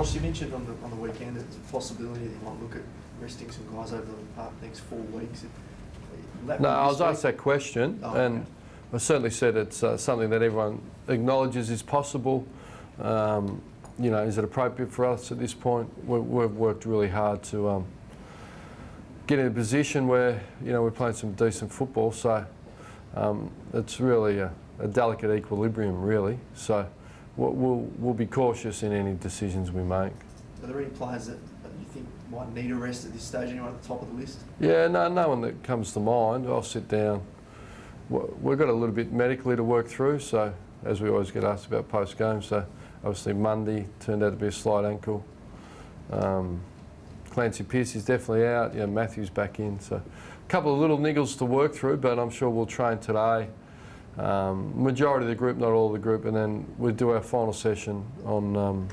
Ross, you mentioned on the weekend that it's a possibility that you might look at resting some guys over the next 4 weeks. No, I was asked that question, and I certainly said it's something that everyone acknowledges is possible. You know, is it appropriate for us at this point? We've worked really hard to get in a position where, you know, we're playing some decent football, so it's really a delicate equilibrium, really. So we'll be cautious in any decisions we make. Are there any players that you think might need a rest at this stage? Anyone at the top of the list? Yeah, no one that comes to mind. I'll sit down. We've got a little bit medically to work through, so as we always get asked about post-game, so obviously Monday turned out to be a slight ankle. Clancy Pearce is definitely out. You know, Matthew's back in, so a couple of little niggles to work through, but I'm sure we'll train today. Majority of the group, not all of the group, and then we'll do our final session on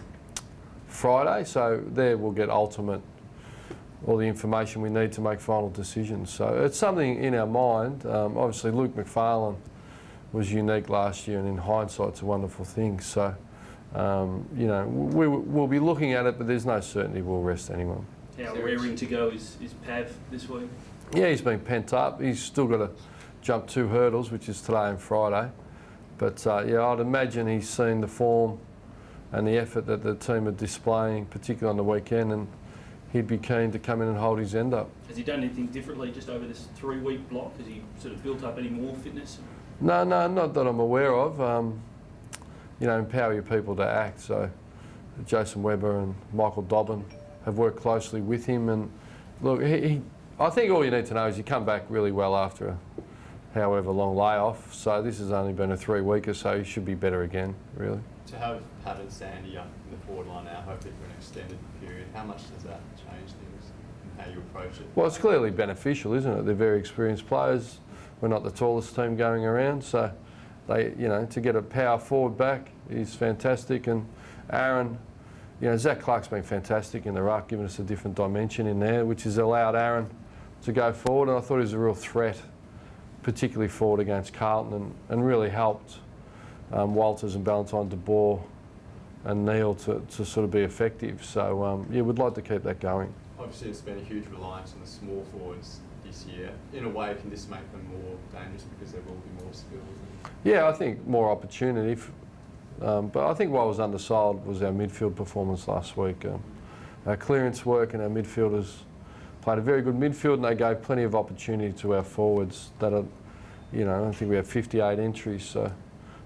Friday, so there we'll get all the information we need to make final decisions. So it's something in our mind. Obviously Luke McFarlane was unique last year, and in hindsight it's a wonderful thing. So you know, we'll be looking at it, but there's no certainty we'll rest anyone. How raring to go is Pav this week? Yeah, he's been pent up. He's still got to jump 2 hurdles, which is today and Friday. But yeah, I'd imagine he's seen the form and the effort that the team are displaying, particularly on the weekend, and he'd be keen to come in and hold his end up. Has he done anything differently just over this 3-week block? Has he sort of built up any more fitness? No, not that I'm aware of. You know, empower your people to act. So Jason Webber and Michael Dobbin have worked closely with him, and look, I think all you need to know is he come back really well after a however long layoff. So this has only been a 3-weeker, so he should be better again, really. To have Pat and Sandy up in the forward line now, hopefully for an extended period, how much does that change things and how you approach it? Well, it's clearly beneficial, isn't it? They're very experienced players. We're not the tallest team going around, so they, you know, to get a power forward back is fantastic. And Aaron, you know, Zach Clark's been fantastic in the ruck, giving us a different dimension in there, which has allowed Aaron to go forward. And I thought he was a real threat, particularly forward against Carlton, and really helped Walters and Ballantyne, De Boer and Neil to sort of be effective. So yeah, we'd like to keep that going. Obviously it's been a huge reliance on the small forwards this year. In a way, can this make them more dangerous because there will be more skills? Yeah, I think more opportunity. But I think what was undersold was our midfield performance last week. Our clearance work and our midfielders played a very good midfield, and they gave plenty of opportunity to our forwards that are, you know, I think we have 58 entries, so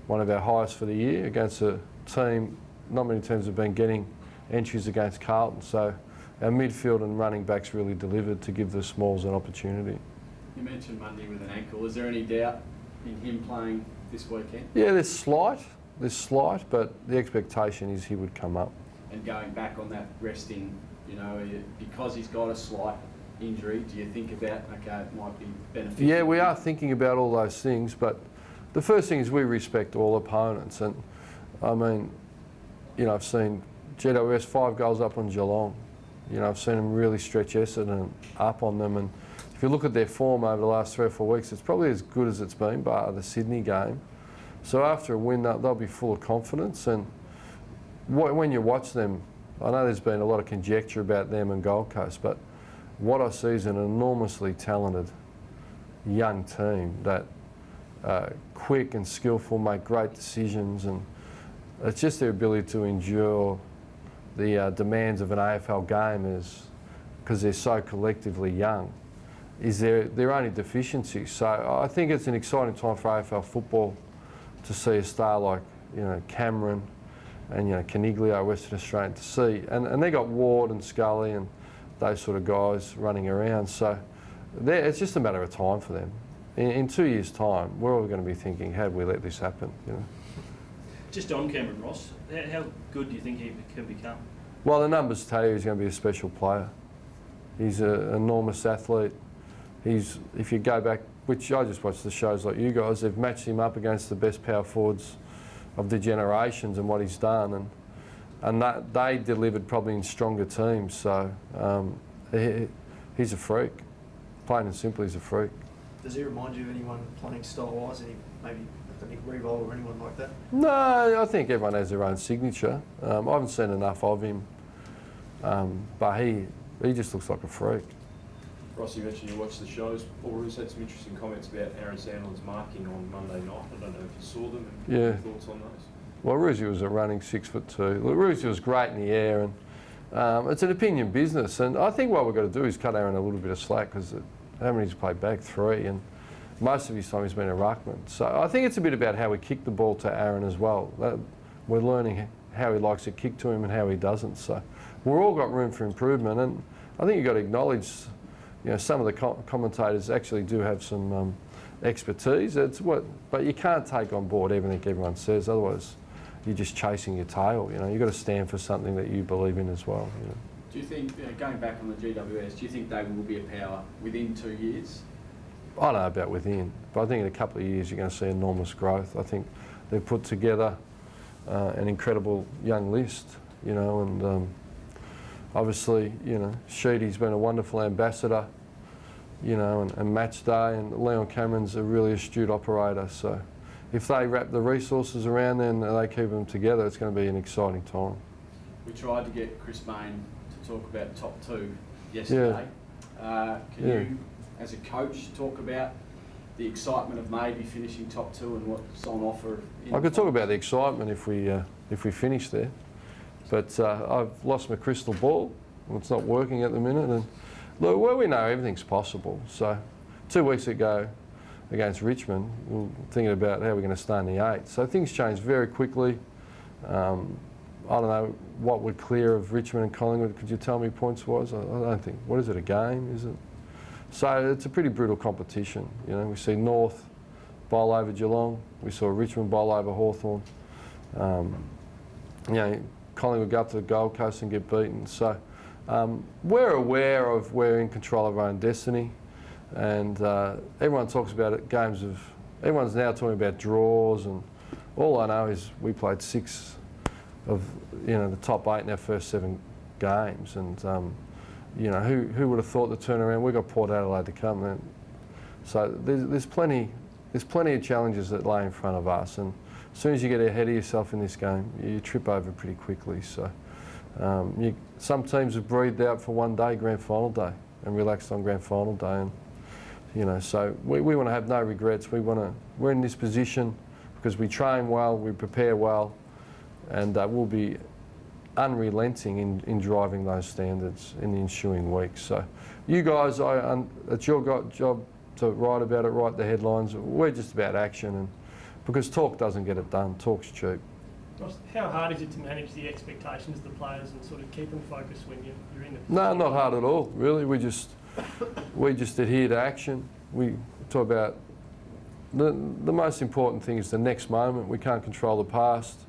one of our highest for the year against a team, not many teams have been getting entries against Carlton, so our midfield and running backs really delivered to give the smalls an opportunity. You mentioned Monday with an ankle. Is there any doubt in him playing this weekend? Yeah, there's slight, but the expectation is he would come up. And going back on that resting, you know, because he's got a slight injury, do you think about, okay, it might be beneficial? Yeah, we are thinking about all those things, but the first thing is we respect all opponents. And I mean, you know, I've seen GWS 5 goals up on Geelong. You know, I've seen them really stretch Essendon up on them. And if you look at their form over the last 3 or 4 weeks, it's probably as good as it's been, bar the Sydney game. So after a win, they'll be full of confidence. And when you watch them, I know there's been a lot of conjecture about them and Gold Coast, but what I see is an enormously talented young team that quick and skillful, make great decisions, and it's just their ability to endure the demands of an AFL game is because they're so collectively young, is their only deficiency. So I think it's an exciting time for AFL football to see a star like, you know, Cameron and, you know, Caniglio, Western Australian, to see. And they got Ward and Scully and those sort of guys running around. So it's just a matter of time for them. In 2 years' time, we're all going to be thinking, how did we let this happen? You know? Just on Cameron Ross, how good do you think he can become? Well, the numbers tell you he's going to be a special player. He's an enormous athlete. If you go back, which I just watched the shows like you guys, they've matched him up against the best power forwards of the generations and what he's done, and that they delivered probably in stronger teams. So he's a freak. Plain and simply, he's a freak. Does he remind you of anyone playing style-wise? Maybe like Nick Revolt or anyone like that? No, I think everyone has their own signature. I haven't seen enough of him But he just looks like a freak. Ross, you mentioned you watched the shows. Paul Roos had some interesting comments about Aaron Sandlin's marking on Monday night. I don't know if you saw them and Yeah. your thoughts on those. Well, Roosie was a running 6'2". Look, Roosie was great in the air, and it's an opinion business. And I think what we've got to do is cut Aaron a little bit of slack, because how many he's played back? 3, and most of his time he's been a ruckman. So I think it's a bit about how we kick the ball to Aaron as well. We're learning how he likes it kicked to him and how he doesn't. So we've all got room for improvement, and I think you've got to acknowledge, some of the commentators actually do have some expertise. But you can't take on board everything everyone says. Otherwise, you're just chasing your tail. You've got to stand for something that you believe in as well. Do you think, going back on the GWS, do you think they will be a power within 2 years? I don't know about within, but I think in a couple of years you're going to see enormous growth. I think they've put together an incredible young list, and obviously, Sheedy's been a wonderful ambassador, and match day, and Leon Cameron's a really astute operator. So if they wrap the resources around them and they keep them together, it's going to be an exciting time. We tried to get Chris Main to talk about top 2 yesterday. Can you, as a coach, talk about the excitement of maybe finishing top 2 and what's on offer? I could talk about the excitement if we finish there, but I've lost my crystal ball. It's not working at the minute, and look, well, we know everything's possible. So 2 weeks ago against Richmond, we were thinking about how we're going to stay in the 8. So things change very quickly. I don't know what would clear of Richmond and Collingwood. Could you tell me points-wise? I don't think. What is it, a game, is it? So it's a pretty brutal competition. We see North bowl over Geelong. We saw Richmond bowl over Hawthorn. Collingwood go up to the Gold Coast and get beaten. So we're aware of we're in control of our own destiny, and everyone talks about it. Everyone's now talking about draws, and all I know is we played 6 of the top 8 in our first 7 games, and who would have thought the turnaround? We got Port Adelaide to come, and so there's plenty of challenges that lay in front of us, and as soon as you get ahead of yourself in this game, you trip over pretty quickly. So some teams have breathed out for one day, grand final day, and relaxed on grand final day, and so we want to have no regrets. We're in this position because we train well, we prepare well, and we'll be unrelenting in driving those standards in the ensuing weeks. So you guys, it's your job to write about it, write the headlines. We're just about action, and because talk doesn't get it done, talk's cheap. Ross, how hard is it to manage the expectations of the players and sort of keep them focused when you're in the... No, not hard at all, really. We just adhere to action. We talk about the most important thing is the next moment. We can't control the past.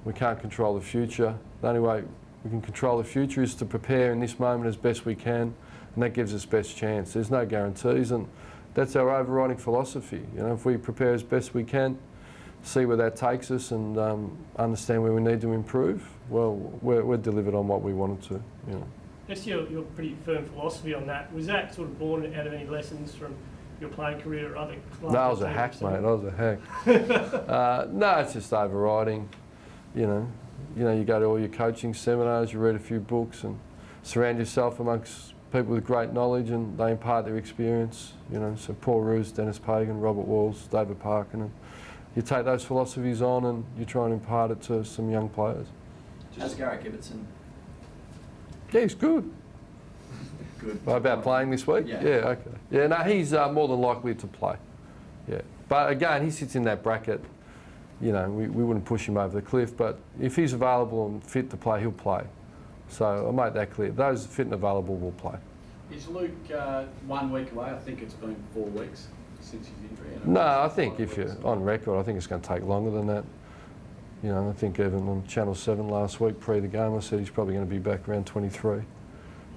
We can't control the future. The only way we can control the future is to prepare in this moment as best we can, and that gives us best chance. There's no guarantees, and that's our overriding philosophy. If we prepare as best we can, see where that takes us, and understand where we need to improve, well, we're delivered on what we wanted to. That's your pretty firm philosophy on that. Was that sort of born out of any lessons from your playing career or other clubs? No, I was a hack, mate. I was a hack. No, it's just overriding. You go to all your coaching seminars, you read a few books, and surround yourself amongst people with great knowledge, and they impart their experience. So Paul Roos, Dennis Pagan, Robert Walls, David Parkin, and you take those philosophies on and you try and impart it to some young players. How's Garrick Ibbotson? Yeah, he's good. Good. About playing this week? Yeah. Yeah, okay. Yeah, no, he's more than likely to play. Yeah. But again, he sits in that bracket. We wouldn't push him over the cliff, but if he's available and fit to play, he'll play. So I'll make that clear. Those fit and available will play. Is Luke 1 week away? I think it's been 4 weeks since his injury. No, I think if you're on record, I think it's going to take longer than that. I think even on Channel 7 last week, pre the game, I said he's probably going to be back around 23.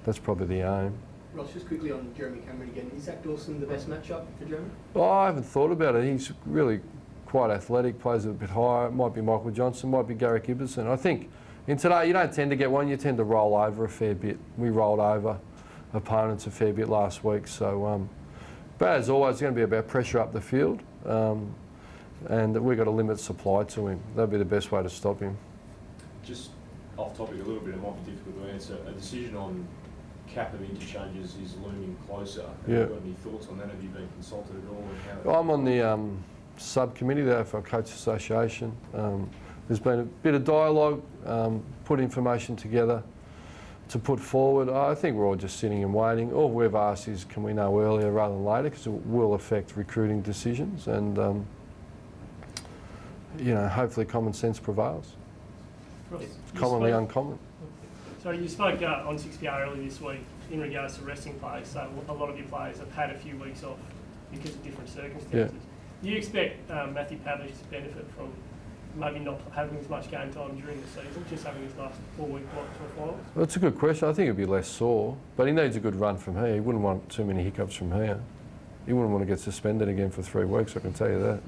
That's probably the aim. Ross, just quickly on Jeremy Cameron again. Is Zach Dawson the best matchup for Jeremy? Oh, I haven't thought about it. He's really quite athletic, plays a bit higher. It might be Michael Johnson, might be Garrick Ibbotson. I think in today you don't tend to get one, you tend to roll over a fair bit. We rolled over opponents a fair bit last week. So, but as always, it's going to be about pressure up the field, and we've got to limit supply to him. That'll be the best way to stop him. Just off topic a little bit, it might be difficult to answer. A decision on cap of interchanges is looming closer. Have Yeah. you got any thoughts on that? Have you been consulted at all? And how I'm on the subcommittee there for Coach Association. There's been a bit of dialogue, put information together to put forward. I think we're all just sitting and waiting. All we've asked is, can we know earlier rather than later, because it will affect recruiting decisions, and you know, hopefully common sense prevails. Ross, It's you commonly spoke- uncommon. So you spoke on 6PR earlier this week in regards to resting players. So a lot of your players have had a few weeks off because of different circumstances. Do you expect Matthew Pavlich to benefit from maybe not having as much game time during the season, just having his last 4-week block for finals? Well, that's a good question. I think he'd be less sore, but he needs a good run from here. He wouldn't want too many hiccups from here. He wouldn't want to get suspended again for 3 weeks, I can tell you that.